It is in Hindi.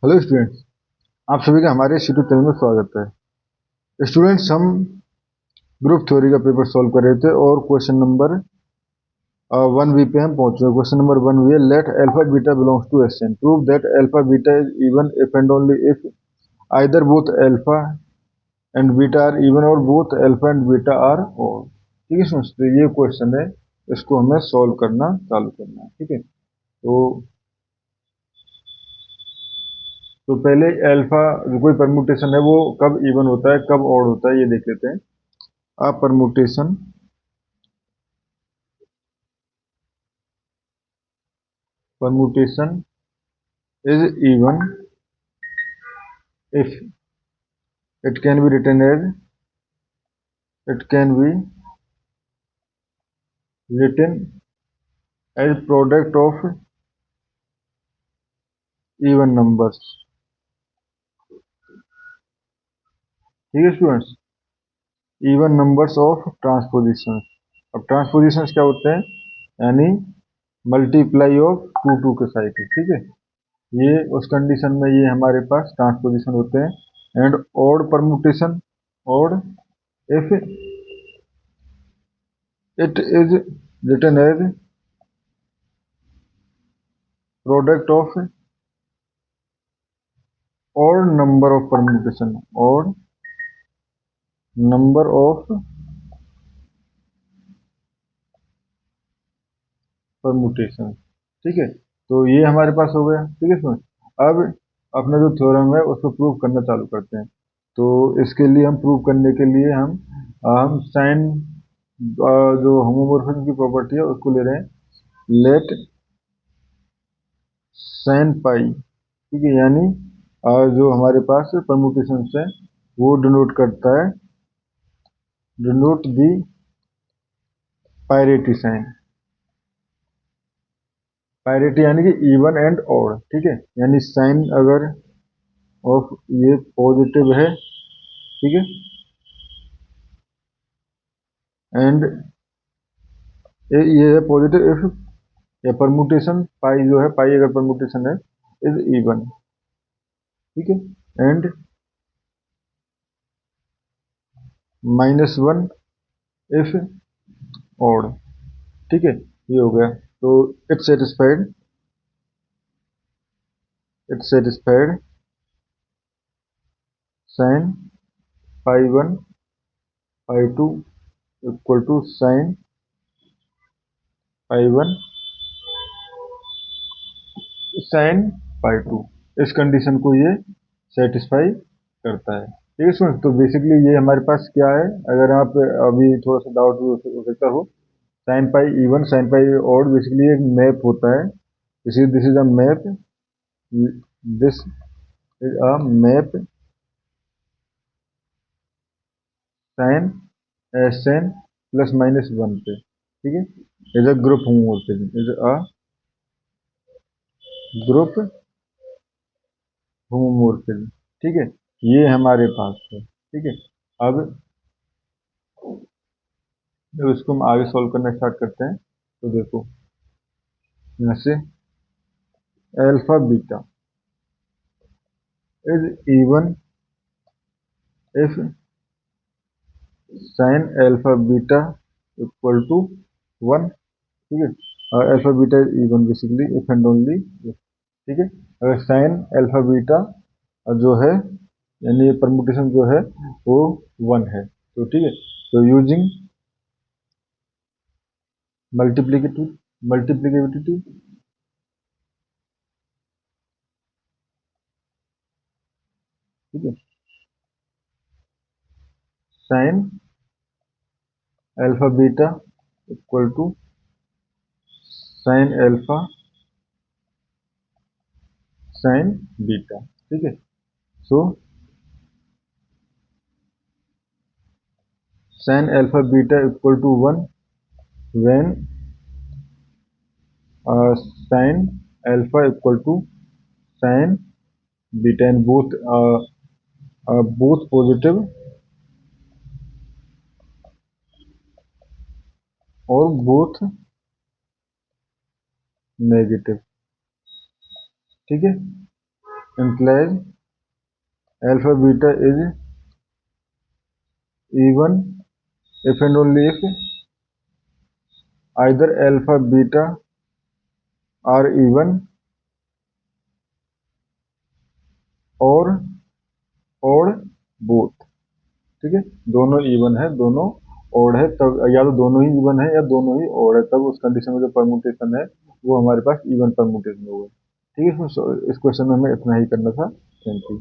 हेलो स्टूडेंट्स, आप सभी का हमारे यूट्यूब चैनल में स्वागत है। स्टूडेंट्स, हम ग्रुप थ्योरी का पेपर सॉल्व कर रहे थे और क्वेश्चन नंबर 1 बी पे हम पहुंच रहे हैं। क्वेश्चन नंबर 1 है, let alpha beta belongs to S N, prove that alpha beta is even if and only if either both alpha and beta are even or both alpha and beta are odd. ठीक है स्टूडेंट्स, तो ये क्वेश्चन है, इसको हमें सॉल्व करना चालू करना है। ठीक है, तो पहले अल्फा जो कोई परमुटेशन है वो कब इवन होता है, कब ऑड होता है, ये देख लेते हैं। A permutation is even if it can be written as it can be written as product of even numbers. ठीक है students, even numbers of transposition. अब ट्रांसपोजिशन क्या होते हैं, यानी मल्टीप्लाई ऑफ टू टू के साइकिल। ठीक है, ये उस कंडीशन में ये हमारे पास ट्रांसपोजिशन होते हैं। And odd permutation, odd if it is written as product of odd number of permutation, odd number of permutation। ठीक है, तो ये हमारे पास हो गया। ठीक है सुन, अब अपना जो थ्योरम है उसको प्रूव करना चालू करते हैं। तो इसके लिए हम प्रूव करने के लिए हम साइन जो होमोमोर्फिज्म की प्रॉपर्टी है उसको ले रहे हैं। लेट साइन पाई, ठीक है, यानी जो हमारे पास परमुटेशन है वो डिनोट करता है, डिनोट दी पायरेटी साइन। पायरेटी यानी कि इवन एंड ऑड। ठीक है, यानी साइन अगर ऑफ ये पॉजिटिव है, ठीक है, एंड ये है पॉजिटिव इफ या परमुटेशन पाई जो है, पाई अगर परमुटेशन है इज इवन। ठीक है, एंड -1 इफ ऑड। ठीक है, ये हो गया। तो it satisfied sign pi 1 pi 2 equal to sign pi 1 sign pi 2। इस कंडीशन को ये सेटिस्फाई करता है। ठीक है स्टूडेंट, तो बेसिकली ये हमारे पास क्या है, अगर आप अभी थोड़ा सा डाउट भी हो सकता हो, sign pi even sign pi odd basically एक मैप होता है। This is a map, this is a map sign S N plus minus 1 पे। ठीक है, is a group homomorphism, is a group homomorphism. ठीक है, ये हमारे पास है। ठीक है, अब जब इसको हम आगे सॉल्व करना स्टार्ट करते हैं तो देखो यहाँ से alpha beta is even if sign alpha beta equal to 1। ठीक है, और alpha beta is even basically if and only. ठीक है, अगर साइन अल्फा बीटा जो है यानी परमुटेशन जो है वो 1 है, तो ठीक है, तो यूजिंग मल्टीप्लिकेटिव मल्टीप्लिकेटिविटी, ठीक है, sign alpha beta equal to sign alpha sign beta. ठीक है, so sign alpha beta equal to 1 when sign alpha equal to sign beta and both positive और बोथ नेगेटिव। ठीक है, implies alpha beta is even if and only if either alpha beta are even or odd both। ठीक है, दोनों इवन है, दोनों ओड है, तब या तो दोनों ही इवन है या दोनों ही ओड है, तब उस कंडीशन में जो परमुटेशन है वो हमारे पास इवन परमुटेशन होगा। ठीक है, इस क्वेश्चन में हमें इतना ही करना था। Thank you.